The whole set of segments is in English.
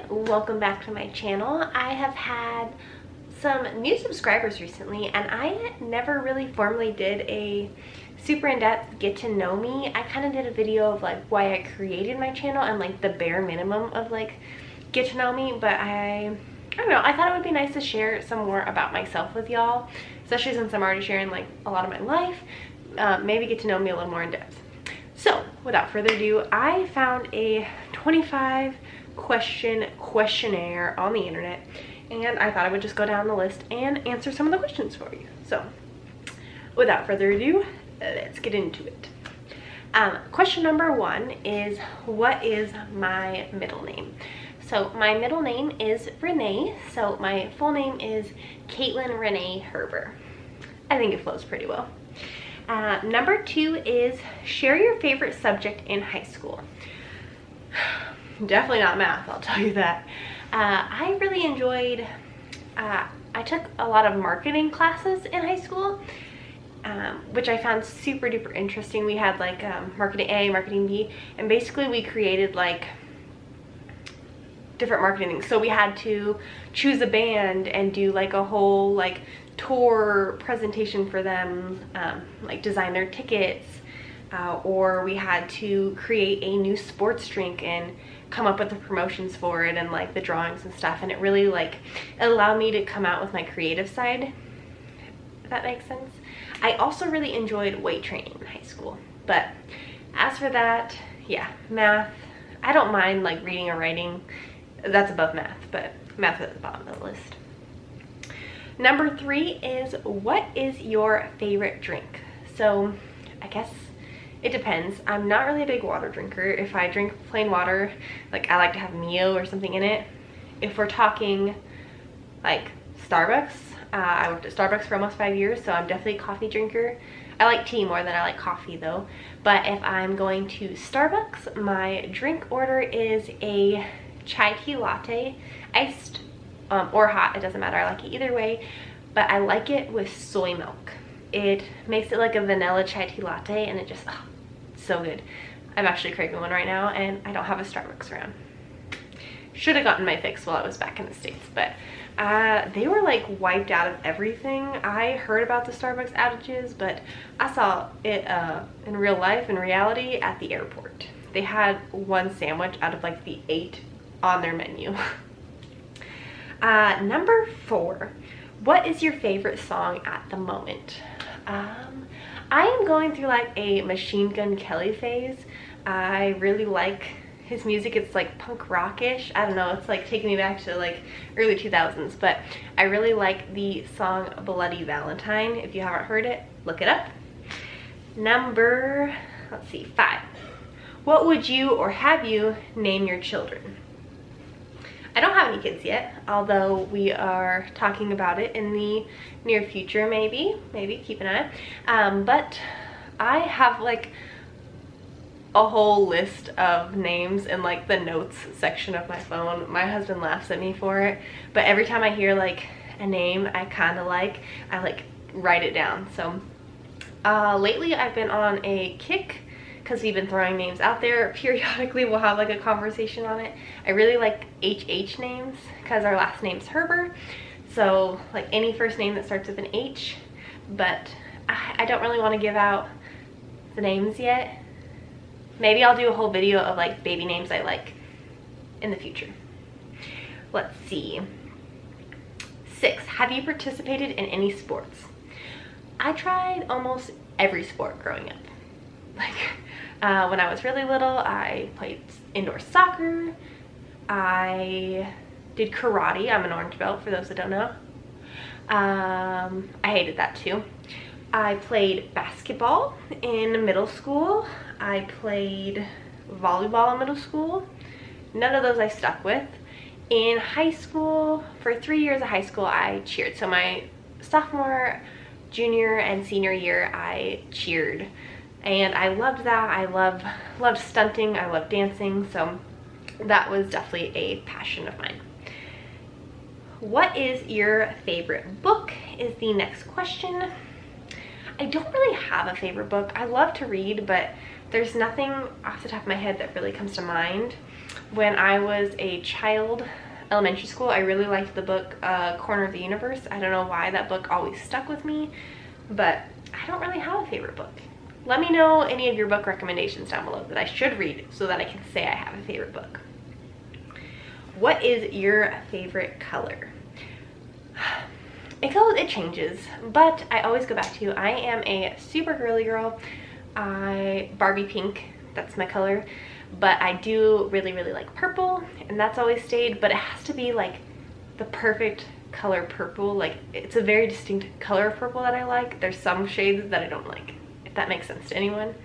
welcome back to my channel. I have had some new subscribers recently, and I never really formally did a super in-depth get to know me. I kind of did a video of like why I created my channel and like the bare minimum of like get to know me, but I don't know, I thought it would be nice to share some more about myself with y'all, especially since I'm already sharing like a lot of my life. Maybe get to know me a little more in depth. So without further ado, I found a 25 question questionnaire on the internet, and I thought I would just go down the list and answer some of the questions for you. So without further ado, let's get into it. Question number one is, what is my middle name? So my middle name is Renee, so my full name is Caitlin Renee Herber. I think it flows pretty well. Number two is, share your favorite subject in high school. Definitely not math, I'll tell you that. I really enjoyed, I took a lot of marketing classes in high school, which I found super duper interesting. We had like marketing A, marketing B, and basically we created like different marketing things. So we had to choose a band and do like a whole like tour presentation for them, like design their tickets, or we had to create a new sports drink and come up with the promotions for it and like the drawings and stuff. And it really like, it allowed me to come out with my creative side, if that makes sense. I also really enjoyed weight training in high school, but as for that, yeah, math, I don't mind like reading or writing. That's above math, but math is at the bottom of the list. Number three is, what is your favorite drink? So I guess it depends. I'm not really a big water drinker. If I drink plain water, like I like to have Mio or something in it. If we're talking like Starbucks, I worked at Starbucks for almost 5 years, so I'm definitely a coffee drinker. I like tea more than I like coffee though. But if I'm going to Starbucks, my drink order is a chai tea latte, iced or hot, it doesn't matter, I like it either way, but I like it with soy milk. It makes it like a vanilla chai tea latte, and it just, oh, so good. I'm actually craving one right now, and I don't have a Starbucks around. Should have gotten my fix while I was back in the States, but they were like wiped out of everything. I heard about the Starbucks outages, but I saw it in real life, in reality, at the airport. They had one sandwich out of like the 8 on their menu. Number four, what is your favorite song at the moment? I am going through like a Machine Gun Kelly phase. I really like his music. It's like punk rockish. I don't know, it's like taking me back to like early 2000s, but I really like the song Bloody Valentine. If you haven't heard it, look it up. Number, let's see, 5. What would you or have you name your children? I don't have any kids yet, although we are talking about it in the near future, maybe keep an eye. But I have like a whole list of names in like the notes section of my phone. My husband laughs at me for it, but every time I hear like a name I kind of like, I like write it down. So lately I've been on a kick because we've been throwing names out there. Periodically we'll have like a conversation on it. I really like HH names because our last name's Herber, so like any first name that starts with an H, but I don't really want to give out the names yet. Maybe I'll do a whole video of like baby names I like in the future. Let's see. 6, have you participated in any sports? I tried almost every sport growing up. Like when I was really little, I played indoor soccer. I did karate. I'm an orange belt for those that don't know. I hated that too. I played basketball in middle school. I played volleyball in middle school. None of those I stuck with. In high school, for 3 years of high school, I cheered. So my sophomore, junior, and senior year, I cheered. And I loved that. I loved stunting. I loved dancing. So that was definitely a passion of mine. What is your favorite book is the next question. I don't really have a favorite book. I love to read, but There's nothing off the top of my head that really comes to mind. When I was a child, elementary school, I really liked the book Corner of the Universe. I don't know why that book always stuck with me, but I don't really have a favorite book. Let me know any of your book recommendations down below that I should read so that I can say I have a favorite book. What is your favorite color? It changes, but I always go back to, I am a super girly girl. Barbie pink, that's my color, but I do really like purple, and that's always stayed, but it has to be like the perfect color purple. Like, it's a very distinct color of purple that I like. There's some shades that I don't like, if that makes sense to anyone,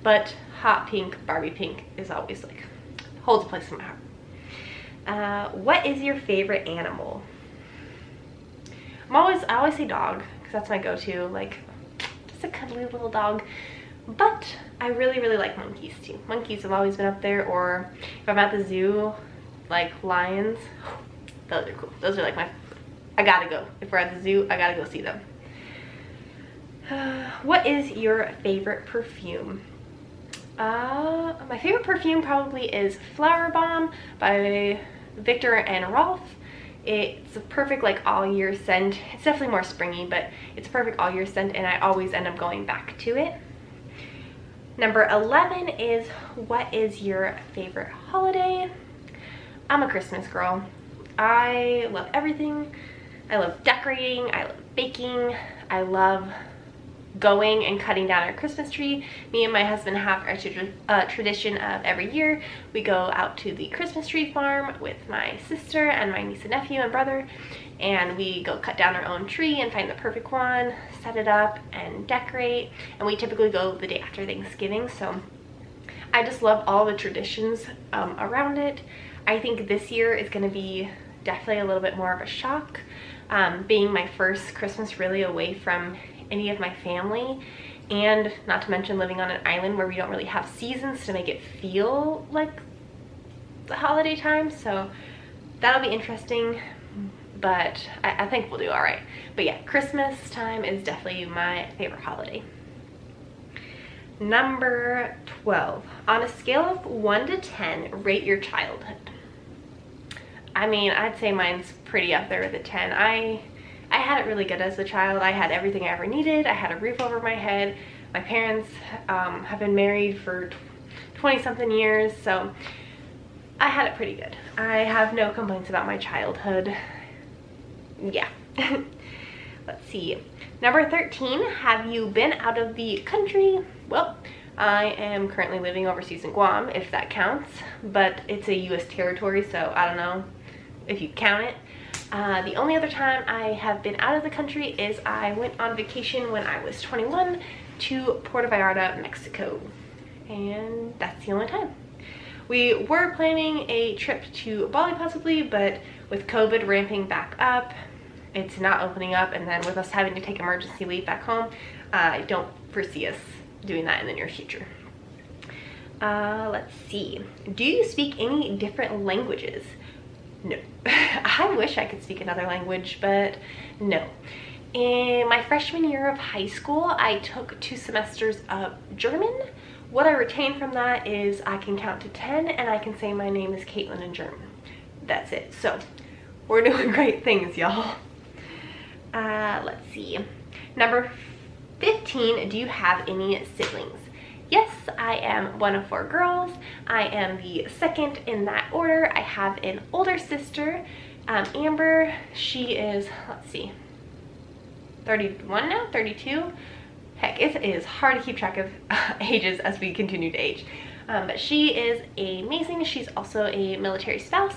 but hot pink, Barbie pink is always like, holds a place in my heart. What is your favorite animal? I always say dog, because that's my go-to, like just a cuddly little dog. But I really like monkeys too. Monkeys have always been up there, or if I'm at the zoo, like lions, those are cool. Those are like I gotta go. If we're at the zoo, I gotta go see them. What is your favorite perfume? My favorite perfume probably is Flower Bomb by Victor and Rolf. It's a perfect like all year scent. It's definitely more springy, but it's a perfect all year scent, and I always end up going back to it. Number 11 is, what is your favorite holiday? I'm a Christmas girl. I love everything. I love decorating, I love baking, I love going and cutting down our Christmas tree. Me and my husband have our tradition of every year we go out to the Christmas tree farm with my sister and my niece and nephew and brother, and we go cut down our own tree and find the perfect one, set it up and decorate, and we typically go the day after Thanksgiving. So I just love all the traditions around it. I think this year is going to be definitely a little bit more of a shock, being my first Christmas really away from any of my family, and not to mention living on an island where we don't really have seasons to make it feel like the holiday time. So that'll be interesting, but I think we'll do all right. But yeah, Christmas time is definitely my favorite holiday. Number 12, on a scale of 1 to 10, rate your childhood. I mean, I'd say mine's pretty up there with a 10. I had it really good as a child. I had everything I ever needed. I had a roof over my head. My parents have been married for 20-something years, so I had it pretty good. I have no complaints about my childhood. Yeah. Let's see. Number 13, have you been out of the country? Well, I am currently living overseas in Guam, if that counts, but it's a U.S. territory, so I don't know if you count it. The only other time I have been out of the country is I went on vacation when I was 21 to Puerto Vallarta, Mexico, and that's the only time. We were planning a trip to Bali possibly, but with COVID ramping back up, it's not opening up, and then with us having to take emergency leave back home, I don't foresee us doing that in the near future. Let's see. Do you speak any different languages? No. I wish I could speak another language, but no. In my freshman year of high school, I took 2 semesters of German. What I retained from that is I can count to 10 and I can say my name is Caitlin in German. That's it. So we're doing great things, y'all. Let's see. Number 15, do you have any siblings? Yes, I am one of 4 girls. I am the second in that order. I have an older sister, Amber. She is, let's see, 31 now, 32. Heck, it is hard to keep track of ages as we continue to age. But she is amazing. She's also a military spouse.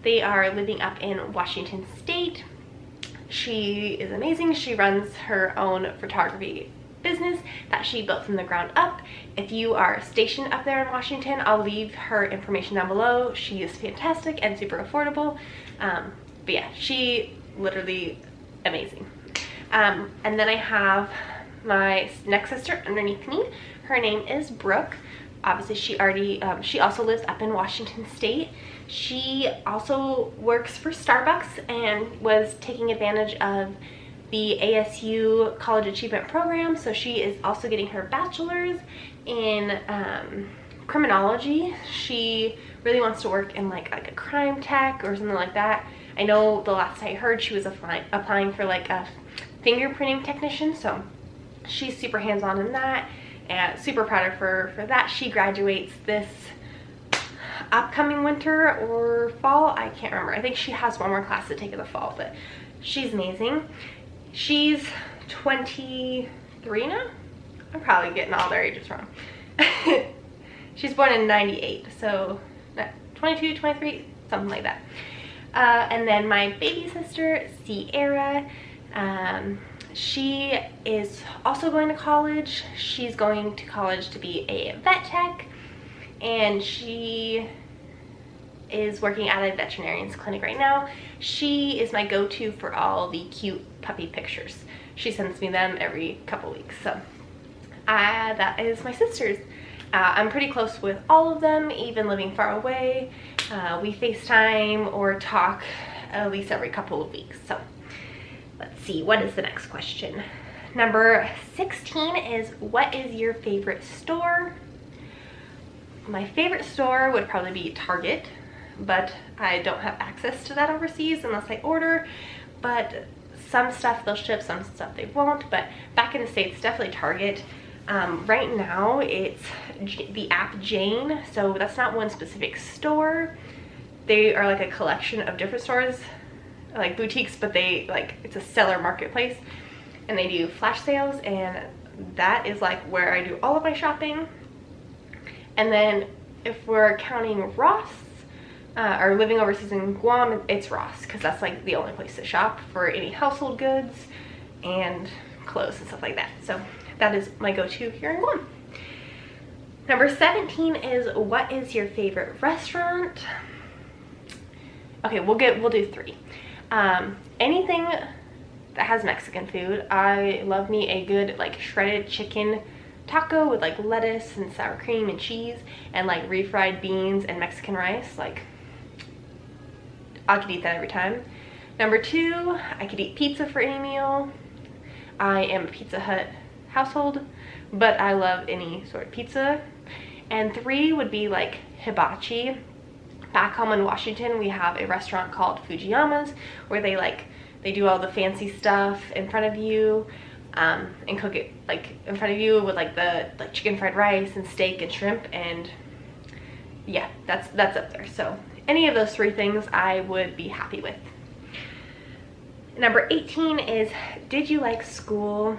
They are living up in Washington State. She is amazing. She runs her own photography business that she built from the ground up. If you are stationed up there in Washington, I'll leave her information down below. She is fantastic and super affordable. But yeah, she literally amazing. And then I have my next sister underneath me. Her name is Brooke. Obviously she also lives up in Washington State. She also works for Starbucks and was taking advantage of the ASU College Achievement Program, so she is also getting her bachelor's in criminology. She really wants to work in like a crime tech or something like that. I know the last I heard she was applying for like a fingerprinting technician, so she's super hands-on in that, and super proud of her for that. She graduates this upcoming winter or fall, I can't remember. I think she has one more class to take in the fall, but she's amazing. She's 23 now. I'm probably getting all their ages wrong. She's born in 98, so 22, 23, something like that. And then my baby sister, Sierra, she is also going to college. She's going to college to be a vet tech, and she is working at a veterinarian's clinic right now. She is my go-to for all the cute puppy pictures. She sends me them every couple weeks. So that is my sisters. I'm pretty close with all of them, even living far away. We FaceTime or talk at least every couple of weeks. So let's see, what is the next question? Number 16 is, what is your favorite store? My favorite store would probably be Target, but I don't have access to that overseas unless I order. But some stuff they'll ship, some stuff they won't. But back in the States, definitely Target. Right now it's the app Jane, so that's not one specific store. They are like a collection of different stores, like boutiques, but they like, it's a seller marketplace, and they do flash sales, and that is like where I do all of my shopping. And then if we're counting Ross, or living overseas in Guam, it's Ross, because that's like the only place to shop for any household goods and clothes and stuff like that. So that is my go-to here in Guam. Number 17 is, what is your favorite restaurant? Okay, we'll do 3. Anything that has Mexican food. I love me a good like shredded chicken taco with like lettuce and sour cream and cheese and like refried beans and Mexican rice. Like, I could eat that every time. Number 2, I could eat pizza for any meal. I am a Pizza Hut household, but I love any sort of pizza. And 3 would be like hibachi. Back home in Washington, we have a restaurant called Fujiyama's where they do all the fancy stuff in front of you, and cook it like in front of you with like the chicken fried rice and steak and shrimp, and yeah, that's up there. So any of those 3 things I would be happy with. Number 18 is, did you like school?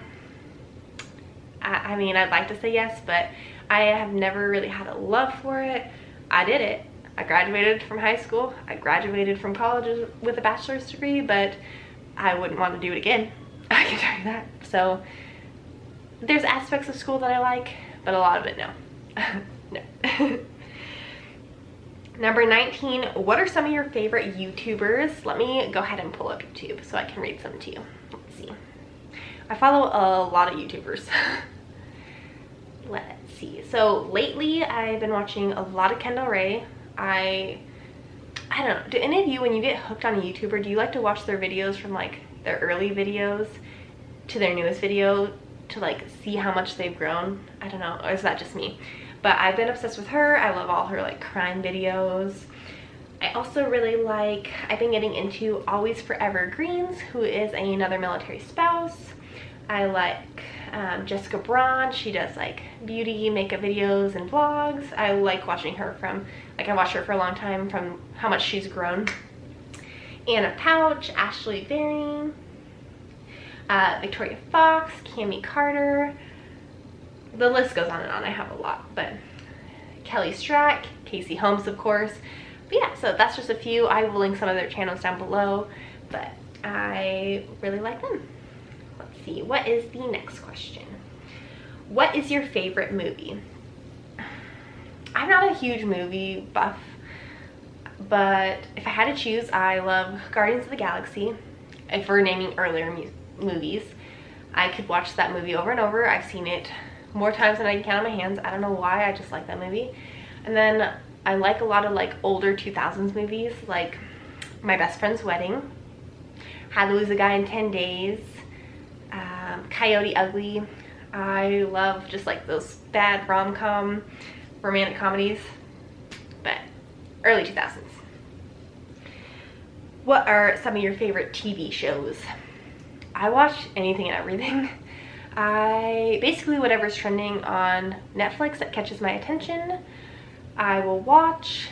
I mean, I'd like to say yes, but I have never really had a love for it. I did it. I graduated from high school. I graduated from college with a bachelor's degree, but I wouldn't want to do it again. I can tell you that. So there's aspects of school that I like, but a lot of it, no. No. Number 19, what are some of your favorite YouTubers? Let me go ahead and pull up YouTube so I can read some to you. Let's see. I follow a lot of YouTubers. Let's see. So lately I've been watching a lot of Kendall Rae. I don't know, do any of you, when you get hooked on a YouTuber, do you like to watch their videos from like their early videos to their newest video to like see how much they've grown? I don't know, or is that just me? But I've been obsessed with her. I love all her like crime videos. I also really like, I've been getting into Always Forever Greens, who is another military spouse. I like Jessica Braun. She does like beauty makeup videos and vlogs. I like watching her from, like, I watched her for a long time from how much she's grown. Anna Pouch, Ashley Baring, Victoria Fox, Cammie Carter. The list goes on and on. I have a lot, but Kelly Strack, Casey Holmes, of course. But yeah, so that's just a few. I will link some of their channels down below, but I really like them. Let's see, what is the next question? What is your favorite movie? I'm not a huge movie buff, but if I had to choose, I love Guardians of the Galaxy. If we're naming earlier movies, I could watch that movie over and over. I've seen it more times than I can count on my hands. I don't know why, I just like that movie. And then I like a lot of like older 2000s movies, like My Best Friend's Wedding, How to Lose a Guy in 10 Days, Coyote Ugly. I love just like those bad rom-com romantic comedies, but early 2000s. What are some of your favorite TV shows? I watch anything and everything. Basically whatever's trending on Netflix that catches my attention, I will watch.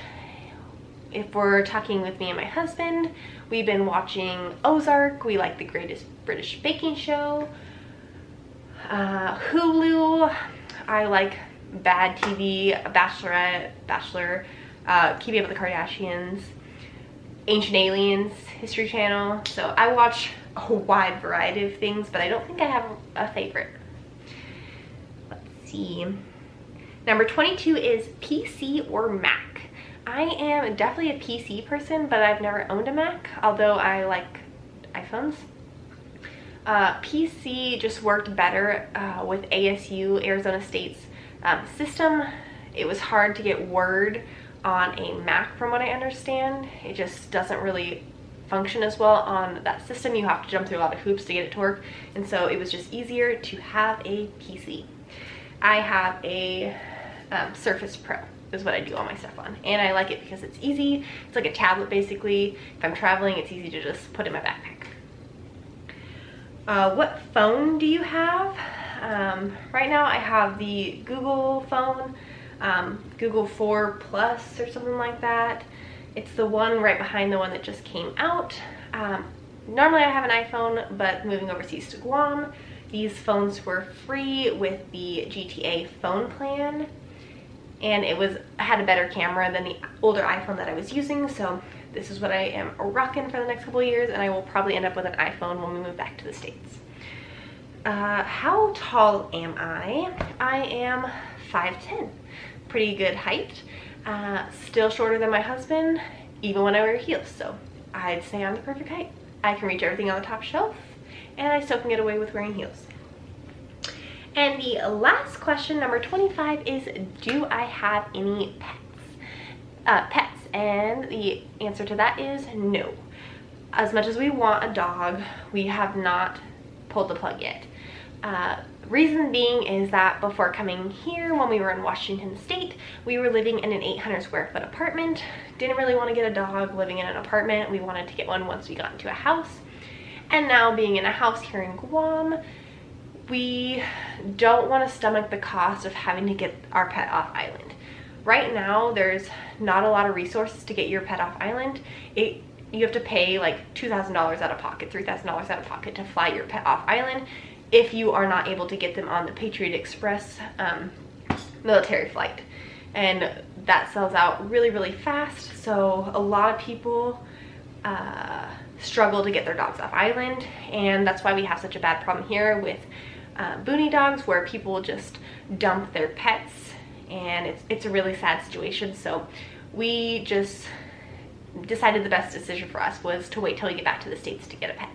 If we're talking with me and my husband, we've been watching Ozark. We like The Greatest British Baking Show. Hulu, I like bad TV, Bachelorette, Bachelor, Keeping Up with the Kardashians, Ancient Aliens, History Channel. So I watch a wide variety of things, but I don't think I have a favorite. Let's see. Number 22 is PC or Mac. I am definitely a PC person, but I've never owned a Mac, although I like iPhones. PC just worked better with ASU, Arizona State's system. It was hard to get Word on a Mac from what I understand. It just doesn't really function as well on that system. You have to jump through a lot of hoops to get it to work, and so it was just easier to have a PC. I have a Surface Pro is what I do all my stuff on, and I like it because it's easy. It's like a tablet basically. If I'm traveling, it's easy to just put in my backpack. What phone do you have? Right now I have the Google phone, Google 4 Plus or something like that. It's the one right behind the one that just came out. Normally I have an iPhone, but moving overseas to Guam, these phones were free with the GTA phone plan, and it had a better camera than the older iPhone that I was using, so this is what I am rocking for the next couple of years, and I will probably end up with an iPhone when we move back to the States. How tall am I? I am 5'10", pretty good height. Still shorter than my husband, even when I wear heels, so I'd say I'm the perfect height. I can reach everything on the top shelf, and I still can get away with wearing heels. And the last question, number 25, is do I have any pets? And the answer to that is no. As much as we want a dog, we have not pulled the plug yet. Reason being is that before coming here, when we were in Washington State, we were living in an 800 square foot apartment. Didn't really want to get a dog living in an apartment. We wanted to get one once we got into a house. And now being in a house here in Guam, we don't want to stomach the cost of having to get our pet off island. Right now, there's not a lot of resources to get your pet off island. You have to pay like $2,000 out of pocket, $3,000 out of pocket to fly your pet off island if you are not able to get them on the Patriot Express military flight. And that sells out really, really fast. So a lot of people struggle to get their dogs off island, and that's why we have such a bad problem here with boony dogs, where people just dump their pets, and it's a really sad situation. So we just decided the best decision for us was to wait till we get back to the States to get a pet.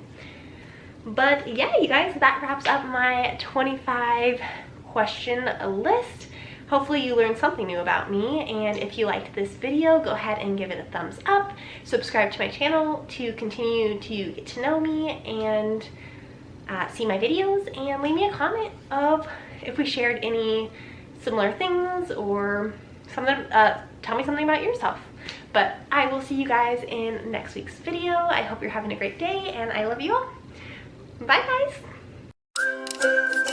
But yeah, you guys, that wraps up my 25 question list. Hopefully you learned something new about me, and if you liked this video, go ahead and give it a thumbs up. Subscribe to my channel to continue to get to know me and see my videos, and leave me a comment of if we shared any similar things or something. Tell me something about yourself. But I will see you guys in next week's video. I hope you're having a great day, and I love you all. Bye guys.